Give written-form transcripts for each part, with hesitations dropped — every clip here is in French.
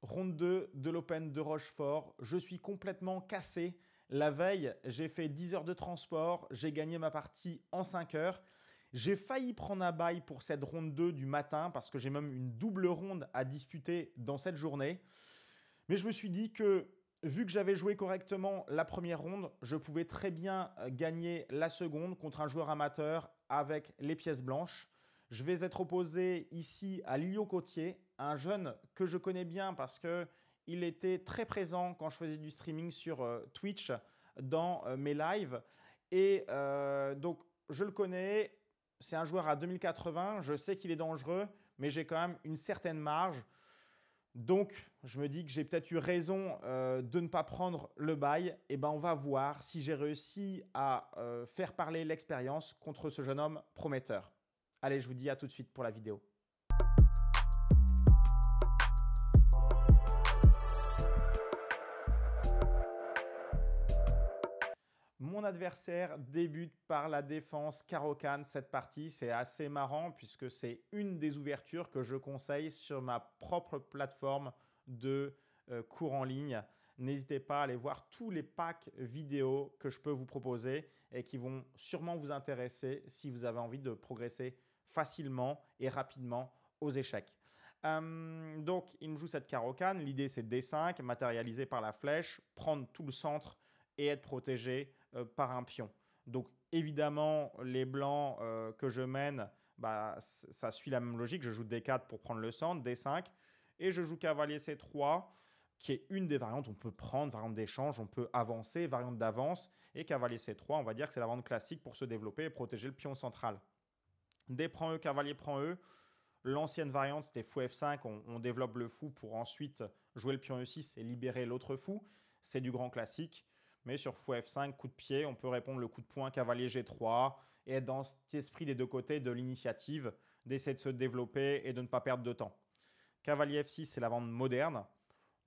Ronde 2 de l'Open de Rochefort. Je suis complètement cassé. La veille, j'ai fait 10 heures de transport. J'ai gagné ma partie en 5 heures. J'ai failli prendre un bail pour cette ronde 2 du matin parce que j'ai même une double ronde à disputer dans cette journée. Mais je me suis dit que vu que j'avais joué correctement la première ronde, je pouvais très bien gagner la seconde contre un joueur amateur avec les pièces blanches. Je vais être opposé ici à Lilio Cotier, un jeune que je connais bien parce qu'il était très présent quand je faisais du streaming sur Twitch dans mes lives. Et donc, je le connais, c'est un joueur à 2080, je sais qu'il est dangereux, mais j'ai quand même une certaine marge. Donc, je me dis que j'ai peut-être eu raison de ne pas prendre le bail. Et ben, on va voir si j'ai réussi à faire parler l'expérience contre ce jeune homme prometteur. Allez, je vous dis à tout de suite pour la vidéo. Mon adversaire débute par la défense Caro-Kann cette partie. C'est assez marrant puisque c'est une des ouvertures que je conseille sur ma propre plateforme de cours en ligne. N'hésitez pas à aller voir tous les packs vidéo que je peux vous proposer et qui vont sûrement vous intéresser si vous avez envie de progresser facilement et rapidement aux échecs. Donc, il me joue cette Caro-Kann. L'idée, c'est D5, matérialisé par la flèche, prendre tout le centre et être protégé par un pion. Donc, évidemment, les blancs que je mène, ça suit la même logique. Je joue D4 pour prendre le centre, D5, et je joue cavalier C3, qui est une des variantes. On peut prendre, variante d'échange, on peut avancer, variante d'avance, et cavalier C3, on va dire que c'est la variante classique pour se développer et protéger le pion central. D prend E, cavalier prend E. L'ancienne variante, c'était fou F5, on développe le fou pour ensuite jouer le pion E6 et libérer l'autre fou. C'est du grand classique. Mais sur fou F5, coup de pied, on peut répondre le coup de poing cavalier G3 et être dans cet esprit des deux côtés de l'initiative, d'essayer de se développer et de ne pas perdre de temps. Cavalier F6, c'est la variante moderne.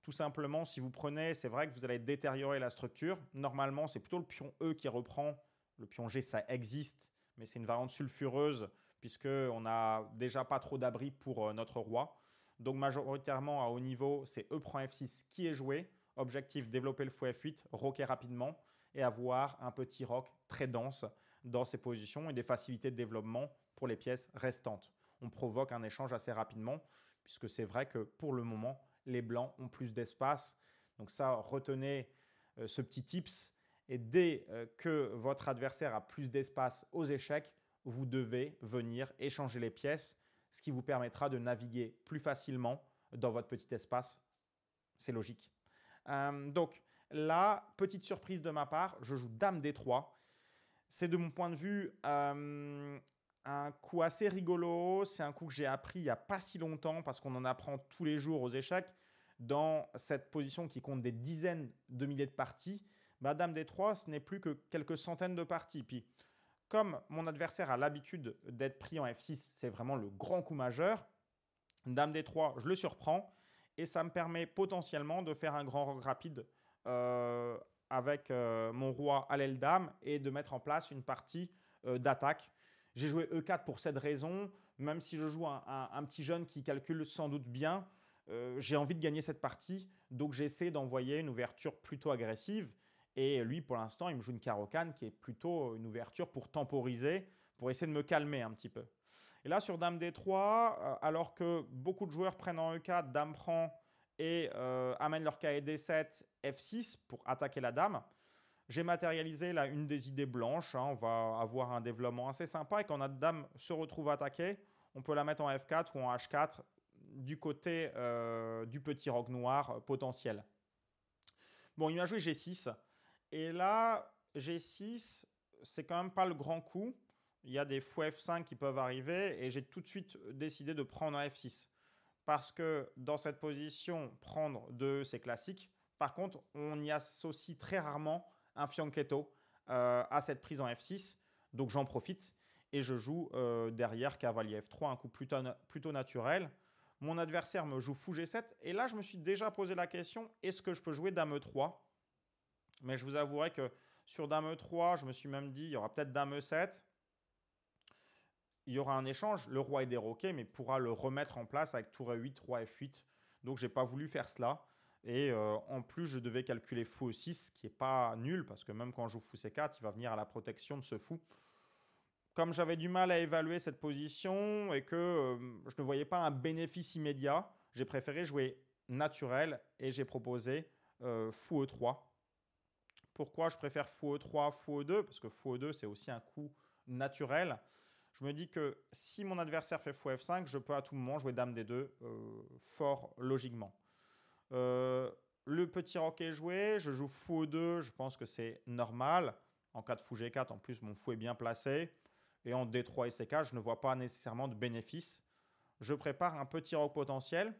Tout simplement, si vous prenez, c'est vrai que vous allez détériorer la structure. Normalement, c'est plutôt le pion E qui reprend. Le pion G, ça existe, mais c'est une variante sulfureuse puisqu'on n'a déjà pas trop d'abri pour notre roi. Donc majoritairement à haut niveau, c'est E prend F6 qui est joué. Objectif, développer le fou F8, roquer rapidement et avoir un petit roc très dense dans ses positions et des facilités de développement pour les pièces restantes. On provoque un échange assez rapidement puisque c'est vrai que pour le moment, les blancs ont plus d'espace. Donc ça, retenez ce petit tips. Et dès que votre adversaire a plus d'espace aux échecs, vous devez venir échanger les pièces, ce qui vous permettra de naviguer plus facilement dans votre petit espace. C'est logique. Donc là, petite surprise de ma part, je joue Dame D3. C'est de mon point de vue un coup assez rigolo. C'est un coup que j'ai appris il n'y a pas si longtemps parce qu'on en apprend tous les jours aux échecs. Dans cette position qui compte des dizaines de milliers de parties, Dame D3, ce n'est plus que quelques centaines de parties. Puis, comme mon adversaire a l'habitude d'être pris en F6, c'est vraiment le grand coup majeur. Dame D3, je le surprends et ça me permet potentiellement de faire un grand roc rapide avec mon roi à l'aile dame et de mettre en place une partie d'attaque. J'ai joué E4 pour cette raison, même si je joue un petit jeune qui calcule sans doute bien, j'ai envie de gagner cette partie, donc j'essaie d'envoyer une ouverture plutôt agressive. Et lui, pour l'instant, il me joue une Caro-Kann qui est plutôt une ouverture pour temporiser, pour essayer de me calmer un petit peu. Et là, sur Dame D3, alors que beaucoup de joueurs prennent en E4, Dame prend et amènent leur cahier D7, F6 pour attaquer la Dame, j'ai matérialisé là une des idées blanches. On va avoir un développement assez sympa et quand notre Dame se retrouve attaquée, on peut la mettre en F4 ou en H4 du côté du petit roc noir potentiel. Bon, il m'a joué G6. Et là, G6, c'est quand même pas le grand coup. Il y a des fous F5 qui peuvent arriver et j'ai tout de suite décidé de prendre un F6. Parce que dans cette position, prendre 2, c'est classique. Par contre, on y associe très rarement un fianchetto à cette prise en F6. Donc j'en profite et je joue derrière cavalier F3, un coup plutôt naturel. Mon adversaire me joue fou G7 et là, je me suis déjà posé la question, est-ce que je peux jouer Dame E3 ? Mais je vous avouerai que sur Dame E3, je me suis même dit, il y aura peut-être Dame E7. Il y aura un échange. Le roi est déroqué, mais pourra le remettre en place avec tour E8, roi F8. Donc, je n'ai pas voulu faire cela. Et en plus, je devais calculer fou E6, ce qui n'est pas nul, parce que même quand je joue fou C4, il va venir à la protection de ce fou. Comme j'avais du mal à évaluer cette position et que je ne voyais pas un bénéfice immédiat, j'ai préféré jouer naturel et j'ai proposé fou E3. Pourquoi je préfère fou E3, fou E2? Parce que fou E2, c'est aussi un coup naturel. Je me dis que si mon adversaire fait fou F5, je peux à tout moment jouer dame D2 fort logiquement. Le petit roc est joué, je joue fou E2, je pense que c'est normal. En cas de fou G4, en plus, mon fou est bien placé. Et en D3 et C4, je ne vois pas nécessairement de bénéfice. Je prépare un petit roc potentiel.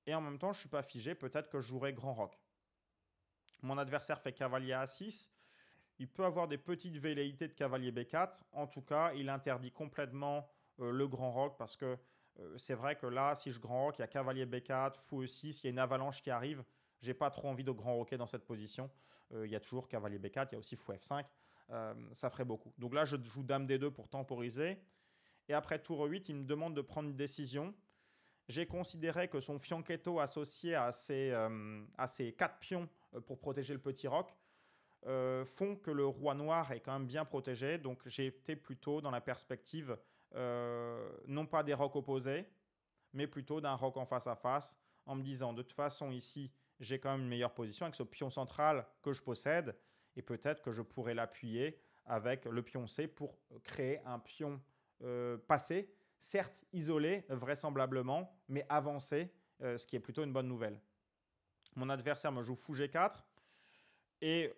Et en même temps, je ne suis pas figé. Peut-être que je jouerai grand roc. Mon adversaire fait cavalier A6. Il peut avoir des petites velléités de cavalier B4. En tout cas, il interdit complètement le grand roc parce que c'est vrai que là, si je grand roc, il y a cavalier B4, fou E6, il y a une avalanche qui arrive. Je n'ai pas trop envie de grand roquer dans cette position. Il y a toujours cavalier B4, il y a aussi fou F5. Ça ferait beaucoup. Donc là, je joue dame D2 pour temporiser. Et après tour E8, il me demande de prendre une décision. J'ai considéré que son fianchetto associé à ses 4 pions pour protéger le petit roc font que le roi noir est quand même bien protégé. Donc j'ai été plutôt dans la perspective non pas des rocs opposés, mais plutôt d'un roc en face à face, en me disant de toute façon ici, j'ai quand même une meilleure position avec ce pion central que je possède, et peut-être que je pourrais l'appuyer avec le pion C pour créer un pion passé, certes isolé vraisemblablement, mais avancé, ce qui est plutôt une bonne nouvelle. Mon adversaire me joue fou G4, et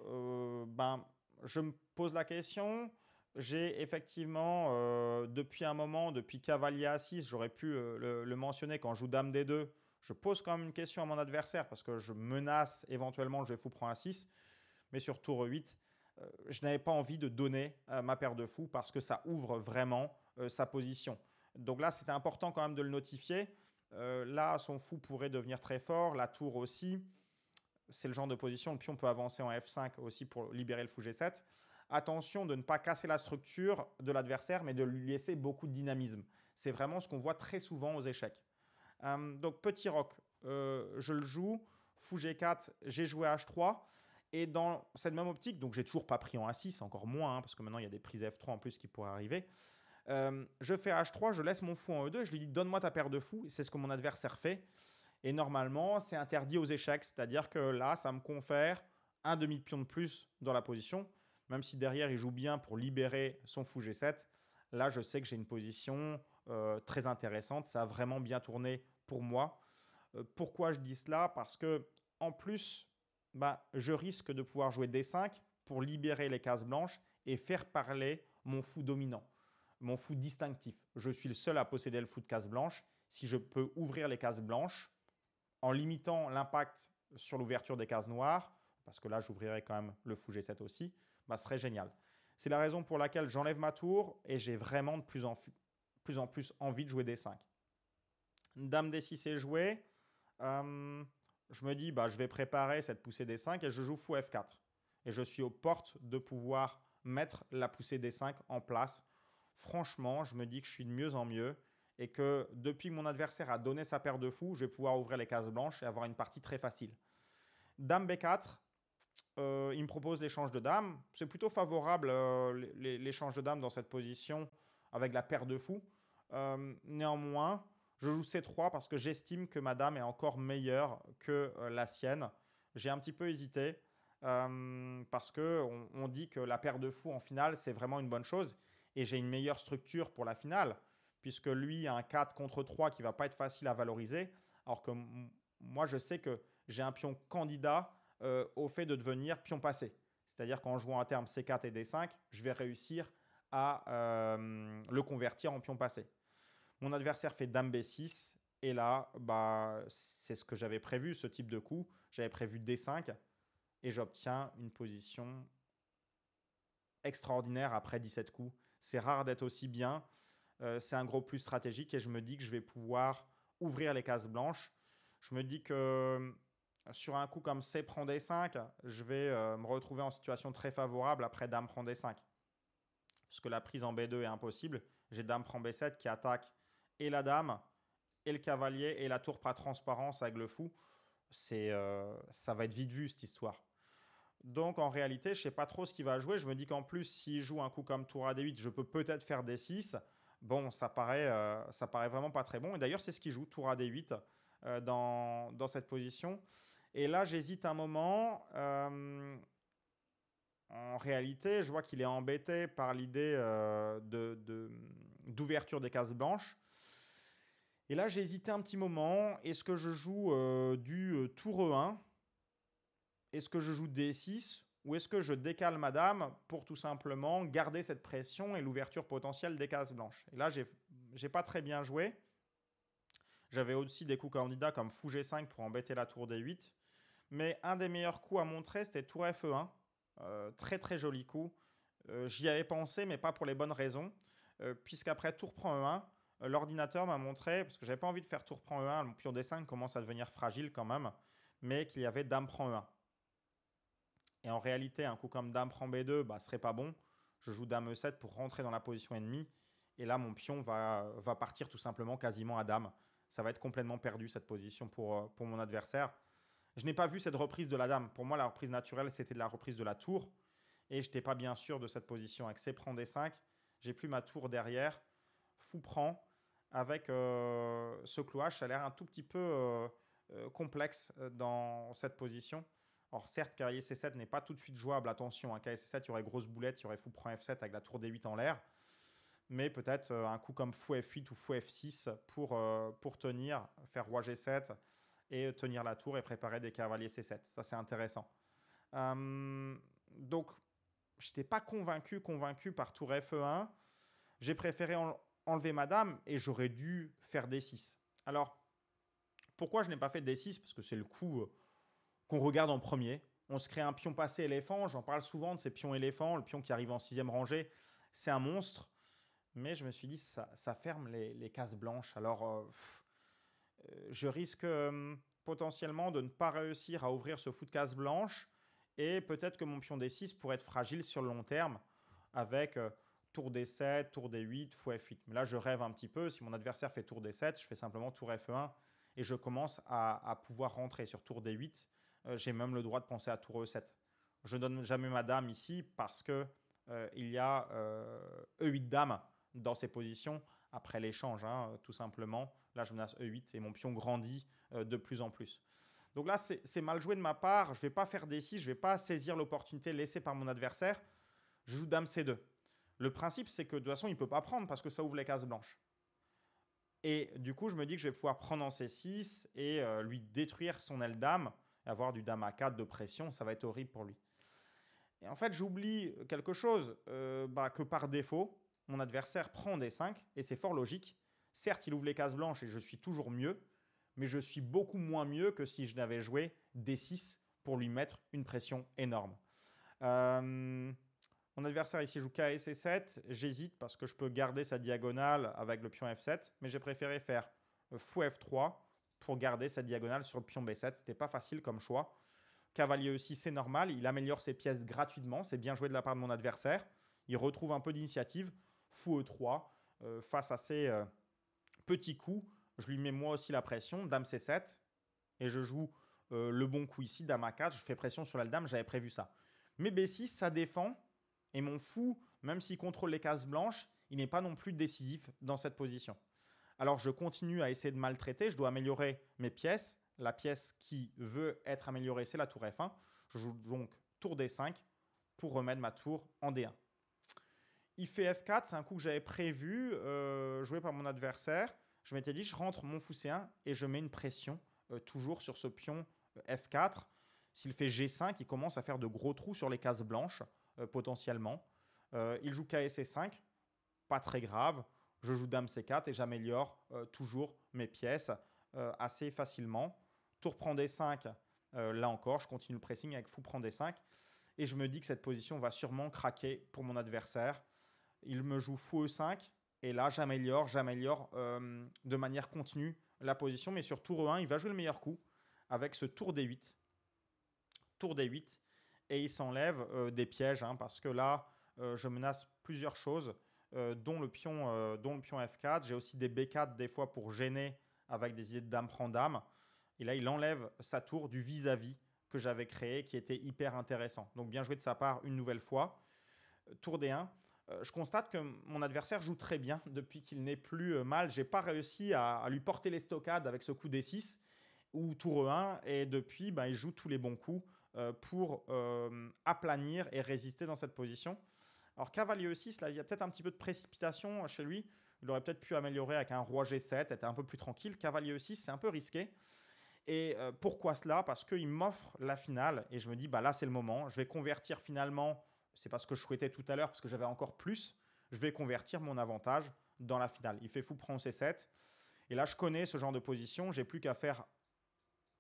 je me pose la question. J'ai effectivement, depuis un moment, depuis cavalier A6, j'aurais pu le mentionner quand je joue dame D2, je pose quand même une question à mon adversaire parce que je menace éventuellement le jeu fou prend A6. Mais sur tour E8, je n'avais pas envie de donner ma paire de fous parce que ça ouvre vraiment sa position. Donc là, c'était important quand même de le notifier. Là, son fou pourrait devenir très fort, la tour aussi. C'est le genre de position, le pion peut avancer en F5 aussi pour libérer le fou G7. Attention de ne pas casser la structure de l'adversaire, mais de lui laisser beaucoup de dynamisme. C'est vraiment ce qu'on voit très souvent aux échecs. Donc petit roc, je le joue. Fou G4, j'ai joué H3. Et dans cette même optique, donc j'ai toujours pas pris en A6, encore moins, parce que maintenant il y a des prises F3 en plus qui pourraient arriver. Je fais H3, je laisse mon fou en E2, je lui dis donne-moi ta paire de fous. C'est ce que mon adversaire fait. Et normalement, c'est interdit aux échecs, c'est-à-dire que là, ça me confère un demi-pion de plus dans la position, même si derrière, il joue bien pour libérer son fou G7. Là, je sais que j'ai une position très intéressante, ça a vraiment bien tourné pour moi. Pourquoi je dis cela? Parce que en plus, je risque de pouvoir jouer D5 pour libérer les cases blanches et faire parler mon fou dominant, mon fou distinctif. Je suis le seul à posséder le fou de case blanche. Si je peux ouvrir les cases blanches, en limitant l'impact sur l'ouverture des cases noires, parce que là, j'ouvrirai quand même le fou G7 aussi, ce serait génial. C'est la raison pour laquelle j'enlève ma tour et j'ai vraiment de plus en plus envie de jouer D5. Dame D6 est jouée. Je me dis, je vais préparer cette poussée D5 et je joue fou F4. Et je suis aux portes de pouvoir mettre la poussée D5 en place. Franchement, je me dis que je suis de mieux en mieux et que depuis que mon adversaire a donné sa paire de fous, je vais pouvoir ouvrir les cases blanches et avoir une partie très facile. Dame B4, il me propose l'échange de dames. C'est plutôt favorable l'échange de dames dans cette position avec la paire de fous. Néanmoins, je joue C3 parce que j'estime que ma dame est encore meilleure que la sienne. J'ai un petit peu hésité parce qu'on dit que la paire de fous en finale, c'est vraiment une bonne chose. Et j'ai une meilleure structure pour la finale, puisque lui a un 4 contre 3 qui ne va pas être facile à valoriser, alors que moi, je sais que j'ai un pion candidat au fait de devenir pion passé. C'est-à-dire qu'en jouant à terme C4 et D5, je vais réussir à le convertir en pion passé. Mon adversaire fait dame B6, et là, c'est ce que j'avais prévu, ce type de coup. J'avais prévu D5, et j'obtiens une position extraordinaire après 17 coups. C'est rare d'être aussi bien. C'est un gros plus stratégique et je me dis que je vais pouvoir ouvrir les cases blanches. Je me dis que sur un coup comme C prend D5, je vais me retrouver en situation très favorable après dame prend D5. Parce que la prise en B2 est impossible. J'ai dame prend B7 qui attaque et la dame et le cavalier et la tour par transparence avec le fou. Ça va être vite vu cette histoire. Donc en réalité, je ne sais pas trop ce qu'il va jouer. Je me dis qu'en plus, s'il joue un coup comme tour à D8, je peux peut-être faire D6. Bon, ça paraît vraiment pas très bon. Et d'ailleurs, c'est ce qu'il joue, tour à D8, dans cette position. Et là, j'hésite un moment. En réalité, je vois qu'il est embêté par l'idée d'ouverture des cases blanches. Et là, j'ai hésité un petit moment. Est-ce que je joue du tour E1? Est-ce que je joue D6? Ou est-ce que je décale ma dame pour tout simplement garder cette pression et l'ouverture potentielle des cases blanches? Et là, j'ai pas très bien joué. J'avais aussi des coups candidats comme fou G5 pour embêter la tour D8. Mais un des meilleurs coups à montrer, c'était tour FE1. Très très joli coup. J'y avais pensé, mais pas pour les bonnes raisons. Puisqu'après tour prend E1, l'ordinateur m'a montré, parce que j'avais pas envie de faire tour prend E1, mon pion D5 commence à devenir fragile quand même, mais qu'il y avait dame prend E1. Et en réalité, un coup comme dame prend B2, bah, serait pas bon. Je joue dame E7 pour rentrer dans la position ennemie. Et là, mon pion va partir tout simplement quasiment à dame. Ça va être complètement perdu cette position pour mon adversaire. Je n'ai pas vu cette reprise de la dame. Pour moi, la reprise naturelle, c'était de la reprise de la tour. Et je n'étais pas bien sûr de cette position. Avec C prend D5, j'ai plus ma tour derrière. Fou prend. Avec ce clouage, ça a l'air un tout petit peu complexe dans cette position. Alors certes, cavalier C7 n'est pas tout de suite jouable. Attention, un cavalier C7, il y aurait grosse boulette, il y aurait fou prend F7 avec la tour D8 en l'air. Mais peut-être un coup comme fou F8 ou fou F6 pour tenir, faire roi G7 et tenir la tour et préparer des cavaliers C7. Ça, c'est intéressant. Donc, je n'étais pas convaincu par tour FE1. J'ai préféré enlever ma dame et j'aurais dû faire D6. Alors, pourquoi je n'ai pas fait D6? Parce que c'est le coup qu'on regarde en premier. On se crée un pion passé éléphant. J'en parle souvent de ces pions éléphants. Le pion qui arrive en 6e rangée, c'est un monstre. Mais je me suis dit, ça ferme les cases blanches. Alors, je risque potentiellement de ne pas réussir à ouvrir ce fou de cases blanches. Et peut-être que mon pion D6 pourrait être fragile sur le long terme avec tour D7, tour D8, fou F8. Mais là, je rêve un petit peu. Si mon adversaire fait tour D7, je fais simplement tour F1 et je commence à pouvoir rentrer sur tour D8. J'ai même le droit de penser à tour E7. Je ne donne jamais ma dame ici parce que il y a E8 dame dans ces positions après l'échange, tout simplement. Là, je menace E8 et mon pion grandit de plus en plus. Donc là, c'est mal joué de ma part. Je ne vais pas faire D6, je ne vais pas saisir l'opportunité laissée par mon adversaire. Je joue dame C2. Le principe, c'est que de toute façon, il ne peut pas prendre parce que ça ouvre les cases blanches. Et du coup, je me dis que je vais pouvoir prendre en C6 et lui détruire son aile dame et avoir du dame A4 de pression. Ça va être horrible pour lui. Et en fait, j'oublie quelque chose, que par défaut, mon adversaire prend D5 et c'est fort logique. Certes, il ouvre les cases blanches et je suis toujours mieux, mais je suis beaucoup moins mieux que si je n'avais joué D6 pour lui mettre une pression énorme. Mon adversaire ici joue K et C7. J'hésite parce que je peux garder sa diagonale avec le pion F7, mais j'ai préféré faire fou F3 pour garder sa diagonale sur le pion B7. Ce n'était pas facile comme choix. Cavalier E6, c'est normal. Il améliore ses pièces gratuitement. C'est bien joué de la part de mon adversaire. Il retrouve un peu d'initiative. Fou E3, face à ces petits coups, je lui mets moi aussi la pression. Dame C7. Et je joue le bon coup ici. Dame A4. Je fais pression sur la dame. J'avais prévu ça. Mais B6, ça défend. Et mon fou, même s'il contrôle les cases blanches, il n'est pas non plus décisif dans cette position. Alors je continue à essayer de maltraiter. Je dois améliorer mes pièces. La pièce qui veut être améliorée, c'est la tour F1. Je joue donc tour D5 pour remettre ma tour en D1. Il fait F4, c'est un coup que j'avais prévu, joué par mon adversaire. Je m'étais dit, je rentre mon fou C1 et je mets une pression toujours sur ce pion F4. S'il fait G5, il commence à faire de gros trous sur les cases blanches, potentiellement. Il joue K et C5, pas très grave. Je joue Dame C4 et j'améliore toujours mes pièces assez facilement. Tour prend D5, là encore, je continue le pressing avec fou prend D5. Et je me dis que cette position va sûrement craquer pour mon adversaire. Il me joue fou E5 et là, j'améliore de manière continue la position. Mais sur tour E1, il va jouer le meilleur coup avec ce tour D8. Tour D8 et il s'enlève des pièges parce que là, je menace plusieurs choses, dont le pion F4. J'ai aussi des B4 des fois pour gêner avec des idées de dame prend dame. Et là, il enlève sa tour du vis-à-vis que j'avais créé, qui était hyper intéressant. Donc bien joué de sa part une nouvelle fois. Tour D1. Je constate que mon adversaire joue très bien depuis qu'il n'est plus mal. Je n'ai pas réussi à lui porter les stockades avec ce coup D6 ou tour E1. Et depuis, il joue tous les bons coups pour aplanir et résister dans cette position. Alors cavalier E6, là, il y a peut-être un petit peu de précipitation chez lui. Il aurait peut-être pu améliorer avec un roi G7, être un peu plus tranquille. Cavalier E6, c'est un peu risqué. Et pourquoi cela? Parce qu'il m'offre la finale et je me dis, là c'est le moment. Je vais convertir finalement, c'est pas ce que je souhaitais tout à l'heure parce que j'avais encore plus. Je vais convertir mon avantage dans la finale. Il fait fou prend C7. Et là, je connais ce genre de position. J'ai plus qu'à faire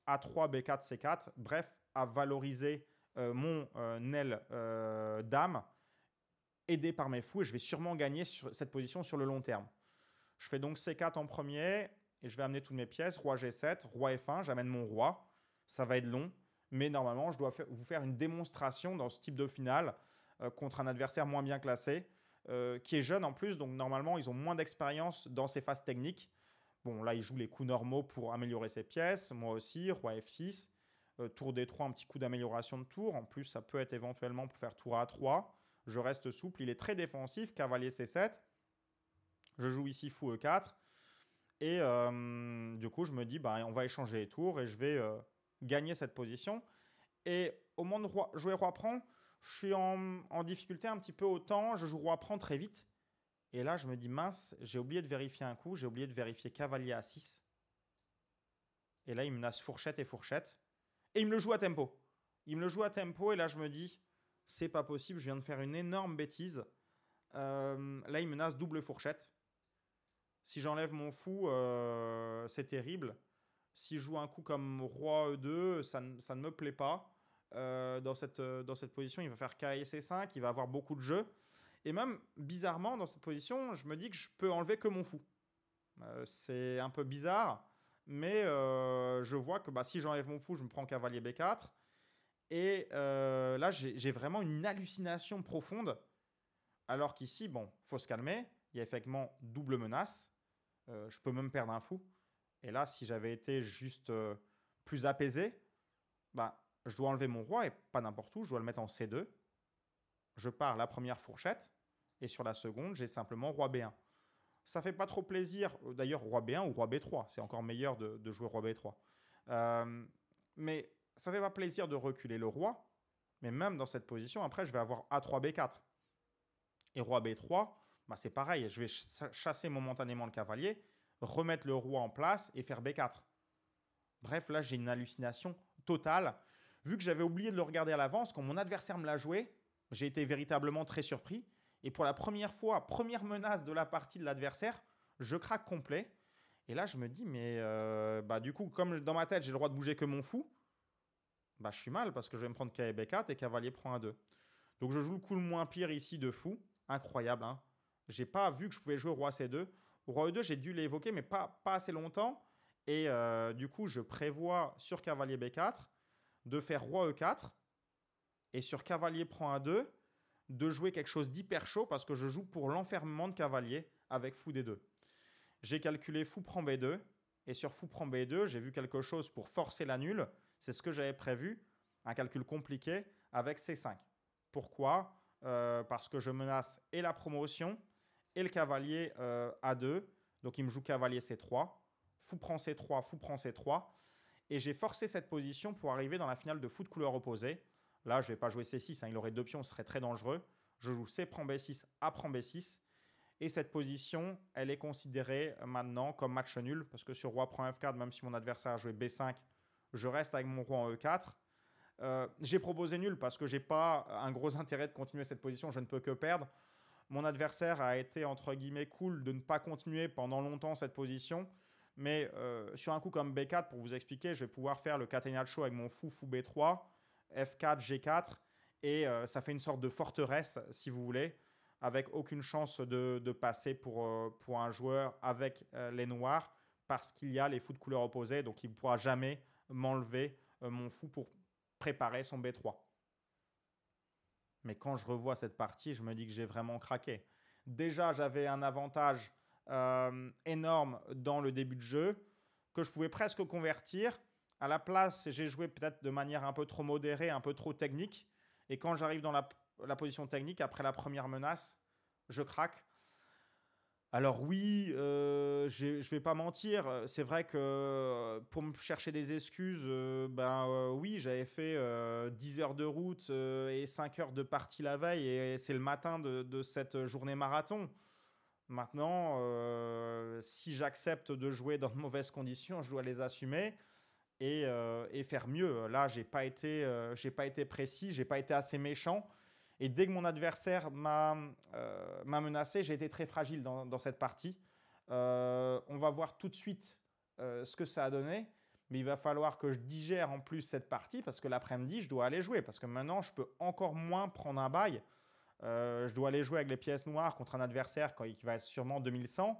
A3, B4, C4. Bref, à valoriser mon aile dame, aidé par mes fous. Et je vais sûrement gagner sur cette position sur le long terme. Je fais donc C4 en premier. Et je vais amener toutes mes pièces, roi G7, roi F1, j'amène mon roi. Ça va être long, mais normalement, je dois vous faire une démonstration dans ce type de finale contre un adversaire moins bien classé, qui est jeune en plus, donc normalement, ils ont moins d'expérience dans ces phases techniques. Bon, là, il joue les coups normaux pour améliorer ses pièces, moi aussi, roi F6, tour D3, un petit coup d'amélioration de tour. En plus, ça peut être éventuellement pour faire tour A3. Je reste souple, il est très défensif, cavalier C7. Je joue ici fou E4. Et du coup, je me dis, on va échanger les tours et je vais gagner cette position. Et au moment de jouer roi prend, je suis en difficulté un petit peu au temps. Je joue roi prend très vite. Et là, je me dis, mince, j'ai oublié de vérifier un coup. J'ai oublié de vérifier cavalier A6. Et là, il menace fourchette et fourchette. Et il me le joue à tempo. Il me le joue à tempo. Et là, je me dis, c'est pas possible. Je viens de faire une énorme bêtise. Là, il menace double fourchette. Si j'enlève mon fou, c'est terrible. Si je joue un coup comme roi E2, ça ne me plaît pas. Dans cette position, il va faire K et C5, il va avoir beaucoup de jeux. Et même, bizarrement, dans cette position, je me dis que je peux enlever que mon fou. C'est un peu bizarre, mais je vois que si j'enlève mon fou, je me prends cavalier B4. Et là, j'ai vraiment une hallucination profonde. Alors qu'ici, faut se calmer. Il y a effectivement double menace. Je peux même perdre un fou. Et là, si j'avais été juste plus apaisé, je dois enlever mon roi et pas n'importe où. Je dois le mettre en C2. Je pars la première fourchette. Et sur la seconde, j'ai simplement roi B1. Ça fait pas trop plaisir. D'ailleurs, roi B1 ou roi B3. C'est encore meilleur de jouer roi B3. Mais ça fait pas plaisir de reculer le roi. Mais même dans cette position, après, je vais avoir A3, B4. Et roi B3, c'est pareil. Je vais chasser momentanément le cavalier, remettre le roi en place et faire B4. Bref, là, j'ai une hallucination totale. Vu que j'avais oublié de le regarder à l'avance, quand mon adversaire me l'a joué, j'ai été véritablement très surpris. Et pour la première fois, première menace de la partie de l'adversaire, je craque complet. Et là, je me dis, mais du coup, comme dans ma tête, j'ai le droit de bouger que mon fou, je suis mal parce que je vais me prendre K et B4 et cavalier prend A2. Donc, je joue le coup le moins pire ici de fou. Incroyable, hein. J'ai pas vu que je pouvais jouer roi C2. Roi E2, j'ai dû l'évoquer, mais pas assez longtemps. Et du coup, je prévois sur cavalier B4 de faire roi E4. Et sur cavalier prend A2, de jouer quelque chose d'hyper chaud parce que je joue pour l'enfermement de cavalier avec fou D2. J'ai calculé fou prend B2. Et sur fou prend B2, j'ai vu quelque chose pour forcer la nulle. C'est ce que j'avais prévu. Un calcul compliqué avec C5. Pourquoi ? Parce que je menace et la promotion et le cavalier A2. Donc, il me joue cavalier C3. Fou prend C3, fou prend C3. Et j'ai forcé cette position pour arriver dans la finale de fou de couleur opposée. Là, je ne vais pas jouer C6. Il aurait deux pions, ce serait très dangereux. Je joue C prend B6, A prend B6. Et cette position, elle est considérée maintenant comme match nul. Parce que sur roi prend F4, même si mon adversaire a joué B5, je reste avec mon roi en E4. J'ai proposé nul parce que je n'ai pas un gros intérêt de continuer cette position. Je ne peux que perdre. Mon adversaire a été, entre guillemets, cool de ne pas continuer pendant longtemps cette position. Mais sur un coup comme B4, pour vous expliquer, je vais pouvoir faire le catenaccio avec mon fou, fou B3, F4, G4. Et ça fait une sorte de forteresse, si vous voulez, avec aucune chance de passer pour un joueur avec les noirs parce qu'il y a les fous de couleur opposée. Donc, il ne pourra jamais m'enlever mon fou pour préparer son B3. Mais quand je revois cette partie, je me dis que j'ai vraiment craqué. Déjà, j'avais un avantage énorme dans le début de jeu. que je pouvais presque convertir. À la place, j'ai joué peut-être de manière un peu trop modérée, un peu trop technique. Et quand j'arrive dans la position technique, après la première menace, je craque. Alors oui, je ne vais pas mentir, c'est vrai que pour me chercher des excuses, oui, j'avais fait 10 heures de route et 5 heures de partie la veille et c'est le matin de cette journée marathon. Maintenant, si j'accepte de jouer dans de mauvaises conditions, je dois les assumer et faire mieux. Là, j'ai pas été précis, j'ai pas été assez méchant. Et dès que mon adversaire m'a menacé, j'ai été très fragile dans cette partie. On va voir tout de suite ce que ça a donné. Mais il va falloir que je digère en plus cette partie parce que l'après-midi, je dois aller jouer. Parce que maintenant, je peux encore moins prendre un bail. Je dois aller jouer avec les pièces noires contre un adversaire qui va être sûrement 2100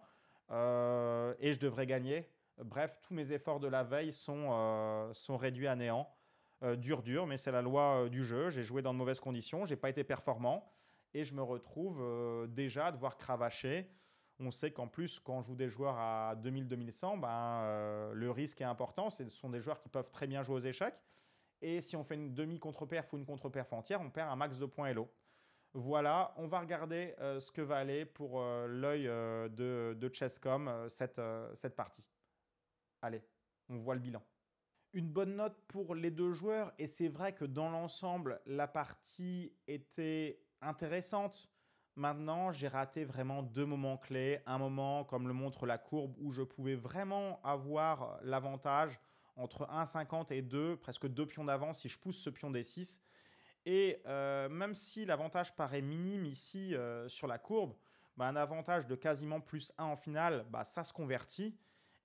et je devrais gagner. Bref, tous mes efforts de la veille sont réduits à néant. Dur, mais c'est la loi du jeu. J'ai joué dans de mauvaises conditions, j'ai pas été performant et je me retrouve déjà à devoir cravacher. On sait qu'en plus, quand on joue des joueurs à 2000-2100, le risque est important. Ce sont des joueurs qui peuvent très bien jouer aux échecs. Et si on fait une demi-contre-perf ou une contre-perf entière, on perd un max de points Elo. Voilà, on va regarder ce que va aller pour l'œil de Chesscom cette partie. Allez, on voit le bilan. Une bonne note pour les deux joueurs et c'est vrai que dans l'ensemble, la partie était intéressante. Maintenant, j'ai raté vraiment deux moments clés. Un moment, comme le montre la courbe, où je pouvais vraiment avoir l'avantage entre 1,50 et 2, presque 2 pions d'avance si je pousse ce pion D6. Et même si l'avantage paraît minime ici sur la courbe, un avantage de quasiment plus 1 en finale, ça se convertit.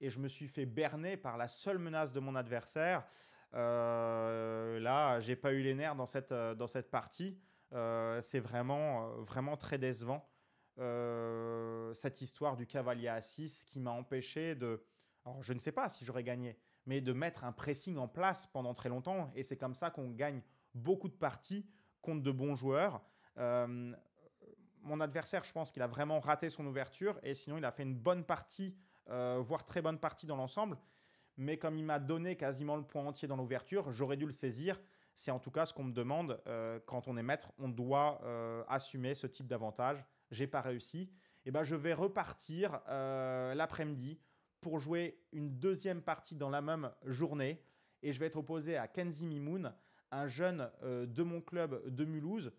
Et je me suis fait berner par la seule menace de mon adversaire. Là, j'ai pas eu les nerfs dans cette partie. C'est vraiment très décevant. Cette histoire du cavalier à 6 qui m'a empêché de... Alors, je ne sais pas si j'aurais gagné, mais de mettre un pressing en place pendant très longtemps. Et c'est comme ça qu'on gagne beaucoup de parties contre de bons joueurs. Mon adversaire, je pense qu'il a vraiment raté son ouverture. Et sinon, il a fait une bonne partie voire très bonne partie dans l'ensemble. Mais comme il m'a donné quasiment le point entier dans l'ouverture, j'aurais dû le saisir. C'est en tout cas ce qu'on me demande quand on est maître. On doit assumer ce type d'avantage. J'ai pas réussi. Et je vais repartir l'après-midi pour jouer une deuxième partie dans la même journée. Et je vais être opposé à Kenzie Mimoun, un jeune de mon club de Mulhouse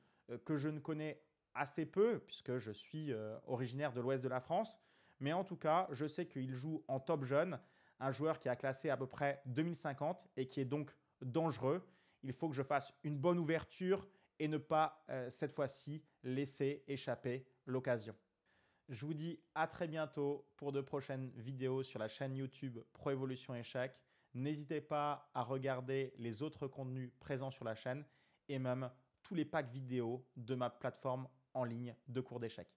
que je ne connais assez peu puisque je suis originaire de l'ouest de la France. Mais en tout cas, je sais qu'il joue en top jeune, un joueur qui a classé à peu près 2050 et qui est donc dangereux. Il faut que je fasse une bonne ouverture et ne pas, cette fois-ci, laisser échapper l'occasion. Je vous dis à très bientôt pour de prochaines vidéos sur la chaîne YouTube Pro Evolution Échec. N'hésitez pas à regarder les autres contenus présents sur la chaîne et même tous les packs vidéo de ma plateforme en ligne de cours d'échecs.